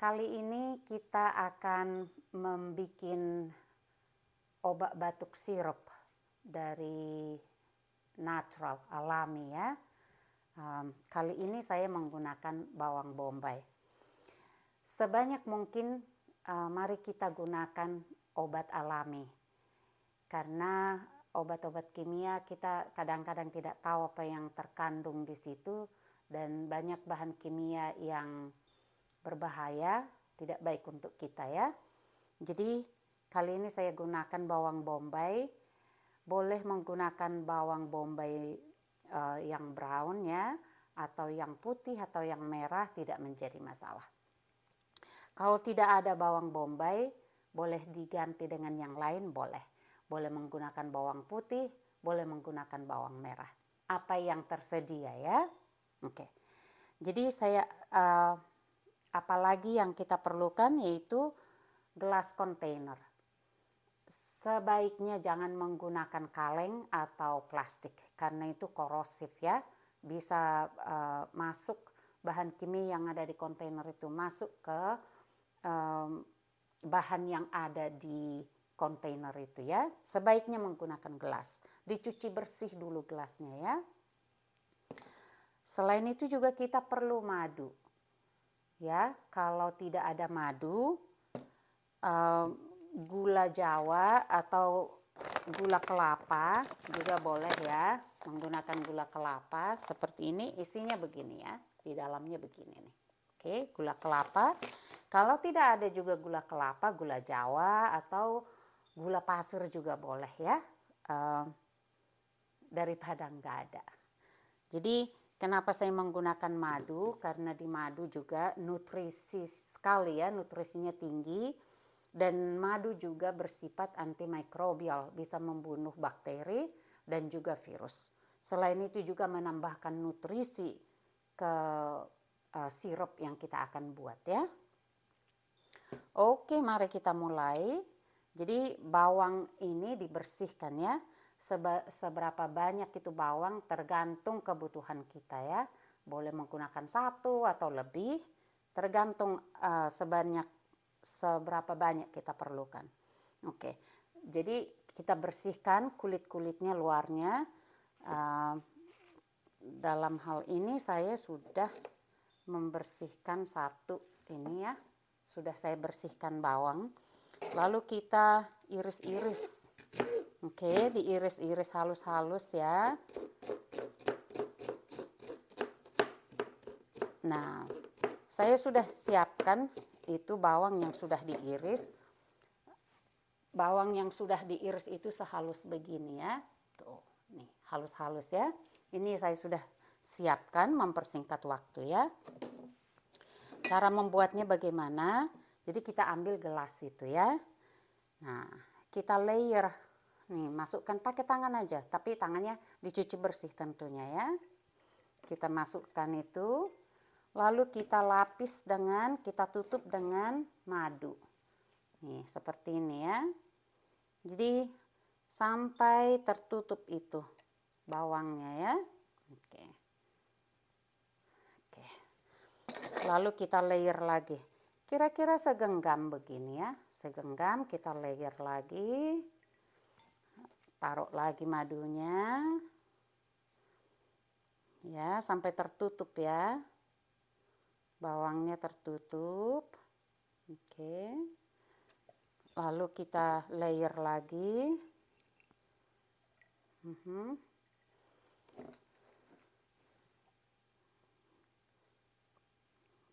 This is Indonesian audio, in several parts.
Kali ini kita akan membuat obat batuk sirup dari natural, alami ya. Kali ini saya menggunakan bawang bombay. Sebanyak mungkin mari kita gunakan obat alami. Karena obat-obat kimia kita kadang-kadang tidak tahu apa yang terkandung di situ, dan banyak bahan kimia yang berbahaya, tidak baik untuk kita ya. Jadi kali ini saya gunakan bawang bombay. Boleh menggunakan bawang bombay yang brown ya, atau yang putih atau yang merah, tidak menjadi masalah. Kalau tidak ada bawang bombay, boleh diganti dengan yang lain, boleh. Boleh menggunakan bawang putih, boleh menggunakan bawang merah. Apa yang tersedia ya. Oke. Jadi saya apalagi yang kita perlukan yaitu gelas kontainer. Sebaiknya jangan menggunakan kaleng atau plastik karena itu korosif ya. Bisa masuk bahan kimia yang ada di kontainer itu masuk ke bahan yang ada di kontainer itu ya. Sebaiknya menggunakan gelas. Dicuci bersih dulu gelasnya ya. Selain itu juga kita perlu madu. Ya, kalau tidak ada madu, gula Jawa atau gula kelapa juga boleh ya. Menggunakan gula kelapa seperti ini, isinya begini ya, di dalamnya begini nih. Oke, gula kelapa. Kalau tidak ada juga gula kelapa, gula Jawa atau gula pasir juga boleh ya, daripada nggak ada. Jadi kenapa saya menggunakan madu? Karena di madu juga nutrisi sekali ya, nutrisinya tinggi. Dan madu juga bersifat antimikrobial, bisa membunuh bakteri dan juga virus. Selain itu juga menambahkan nutrisi ke sirup yang kita akan buat ya. Oke, mari kita mulai. Jadi bawang ini dibersihkan ya. Seberapa banyak itu bawang tergantung kebutuhan kita ya. Boleh menggunakan satu atau lebih, tergantung seberapa banyak kita perlukan. Oke, jadi kita bersihkan kulit-kulitnya luarnya. Dalam hal ini saya sudah membersihkan satu ini ya. Sudah saya bersihkan bawang. Lalu kita iris-iris. Oke, diiris-iris halus-halus ya. Nah, saya sudah siapkan itu bawang yang sudah diiris. Bawang yang sudah diiris itu sehalus begini ya. Tuh, nih halus-halus ya. Ini saya sudah siapkan, mempersingkat waktu ya. Cara membuatnya bagaimana? Jadi kita ambil gelas itu ya. Nah, kita layer. Nih, masukkan pakai tangan aja, tapi tangannya dicuci bersih tentunya ya. Kita masukkan itu, lalu kita lapis kita tutup dengan madu. Nih, seperti ini ya. Jadi sampai tertutup itu bawangnya ya. Oke. Oke. Lalu kita layer lagi. Kira-kira segenggam begini ya. Segenggam kita layer lagi. Taruh lagi madunya. Ya, sampai tertutup ya. Bawangnya tertutup. Oke. Lalu kita layer lagi.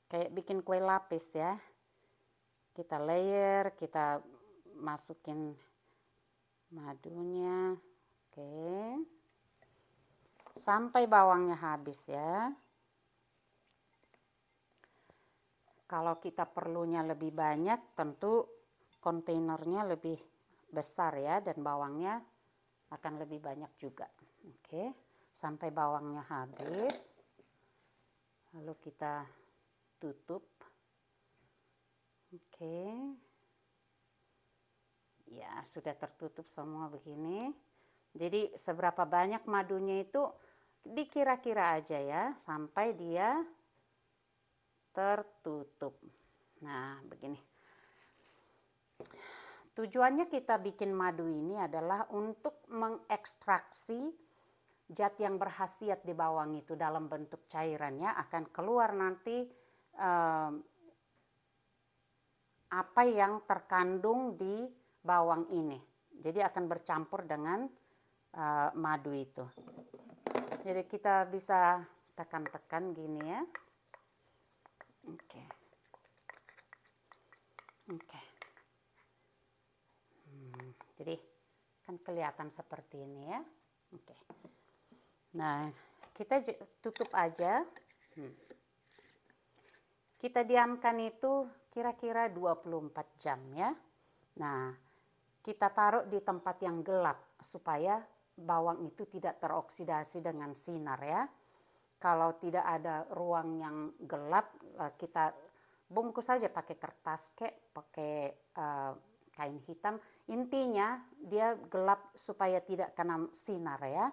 Kayak bikin kue lapis ya. Kita layer, kita masukin madunya. Oke. Sampai bawangnya habis ya. Kalau kita perlunya lebih banyak, tentu kontainernya lebih besar ya, dan bawangnya akan lebih banyak juga. Oke, sampai bawangnya habis. Lalu kita tutup. Oke. Ya, sudah tertutup semua begini. Jadi seberapa banyak madunya itu dikira-kira aja ya, sampai dia tertutup. Nah, begini. Tujuannya kita bikin madu ini adalah untuk mengekstraksi zat yang berkhasiat di bawang itu dalam bentuk cairannya, akan keluar nanti apa yang terkandung di bawang ini. Jadi akan bercampur dengan madu itu. Jadi kita bisa tekan-tekan gini ya. Oke. Oke. Jadi kan kelihatan seperti ini ya. Oke. Nah, kita tutup aja. Kita diamkan itu kira-kira 24 jam ya. Nah, kita taruh di tempat yang gelap supaya bawang itu tidak teroksidasi dengan sinar ya. Kalau tidak ada ruang yang gelap, kita bungkus saja pakai kertas pakai kain hitam. Intinya dia gelap supaya tidak kena sinar ya,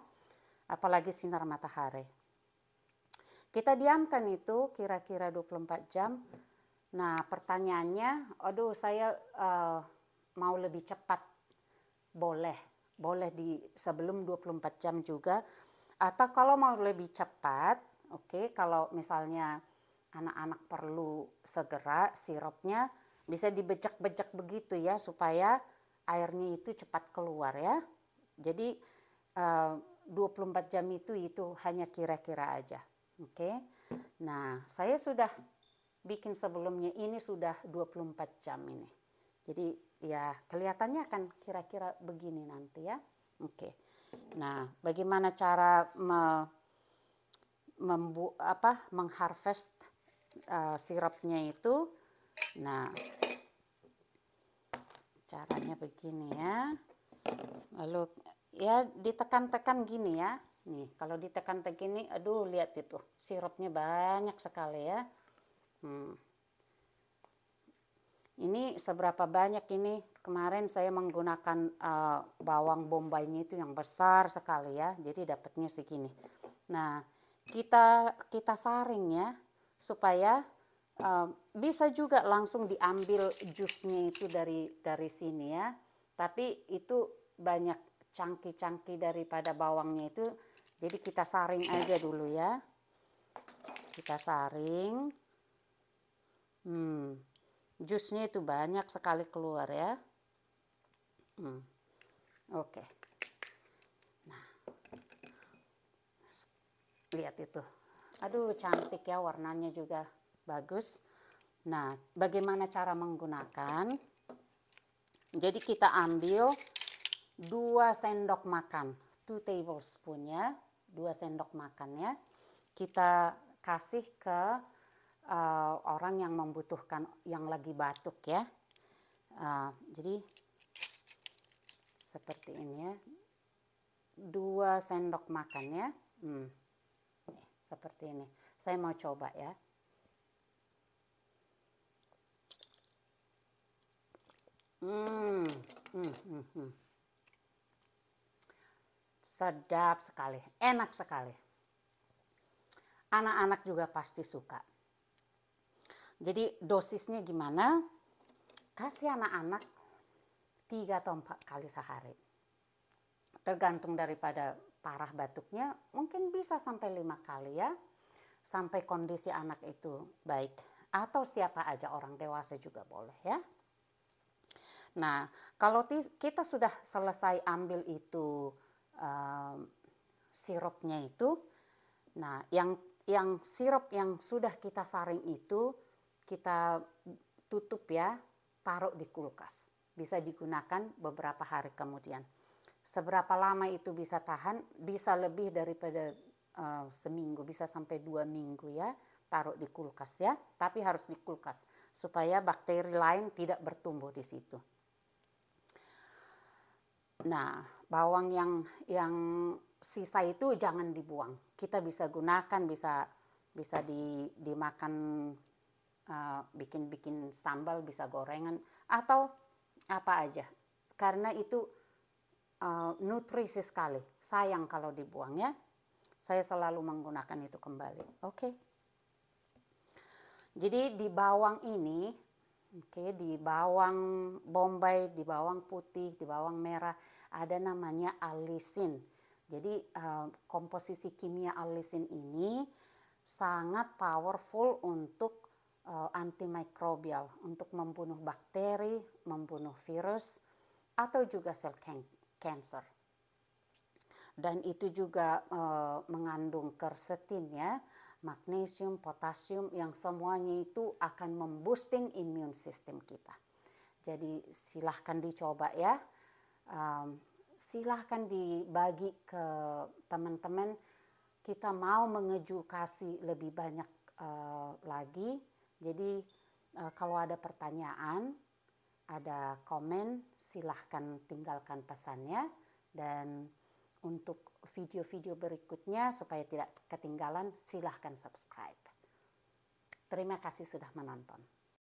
apalagi sinar matahari. Kita diamkan itu kira-kira 24 jam. Nah, pertanyaannya, aduh saya mau lebih cepat. Boleh di sebelum 24 jam juga. Atau kalau mau lebih cepat, oke, kalau misalnya anak-anak perlu segera sirupnya, bisa dibejek-bejek begitu ya, supaya airnya itu cepat keluar ya. Jadi 24 jam itu hanya kira-kira aja. Oke. Nah, saya sudah bikin sebelumnya, ini sudah 24 jam ini. Jadi ya kelihatannya akan kira-kira begini nanti ya. Oke. Nah, bagaimana cara mengharvest sirupnya itu? Nah, caranya begini ya. Lalu ya ditekan-tekan gini ya. Nih, kalau ditekan-tekan gini, aduh lihat itu, sirupnya banyak sekali ya. Ini seberapa banyak ini? Kemarin saya menggunakan bawang bombaynya itu yang besar sekali ya. Jadi dapatnya segini. Nah, kita saring ya supaya bisa juga langsung diambil jusnya itu dari sini ya. Tapi itu banyak cangkih-cangkih daripada bawangnya itu. Jadi kita saring aja dulu ya. Kita saring. Jusnya itu banyak sekali keluar ya. Oke. Nah, lihat itu. Aduh, cantik ya, warnanya juga bagus. Nah, bagaimana cara menggunakan? Jadi kita ambil 2 sendok makan, 2 tablespoon ya, 2 sendok makan ya. Kita kasih ke orang yang membutuhkan, yang lagi batuk ya. Jadi seperti ini ya, 2 sendok makan ya. Seperti ini. Saya mau coba ya. Sedap sekali, enak sekali. Anak-anak juga pasti suka. Jadi dosisnya gimana? Kasih anak-anak 3 atau 4 kali sehari. Tergantung daripada parah batuknya, mungkin bisa sampai 5 kali ya. Sampai kondisi anak itu baik. Atau siapa aja, orang dewasa juga boleh ya. Nah, kalau kita sudah selesai ambil itu sirupnya itu, nah yang sirup yang sudah kita saring itu kita tutup ya, taruh di kulkas. Bisa digunakan beberapa hari kemudian. Seberapa lama itu bisa tahan? Bisa lebih daripada seminggu, bisa sampai 2 minggu ya, taruh di kulkas ya. Tapi harus di kulkas supaya bakteri lain tidak bertumbuh di situ. Nah, bawang yang sisa itu jangan dibuang. Kita bisa gunakan, bisa dimakan, bikin sambal, bisa gorengan atau apa aja. Karena itu nutrisi sekali. Sayang kalau dibuang ya. Saya selalu menggunakan itu kembali. Oke. Jadi di bawang ini, Oke, di bawang bombay, di bawang putih, di bawang merah ada namanya alisin. Jadi komposisi kimia alisin ini sangat powerful untuk antimikrobial, untuk membunuh bakteri, membunuh virus, atau juga sel cancer. Dan itu juga mengandung quercetin ya, magnesium, potasium yang semuanya itu akan memboosting immune system kita. Jadi silahkan dicoba ya, silahkan dibagi ke teman-teman. Kita mau mengedukasi lebih banyak lagi. Jadi kalau ada pertanyaan, ada komen, silahkan tinggalkan pesannya. Dan untuk video-video berikutnya supaya tidak ketinggalan, silahkan subscribe. Terima kasih sudah menonton.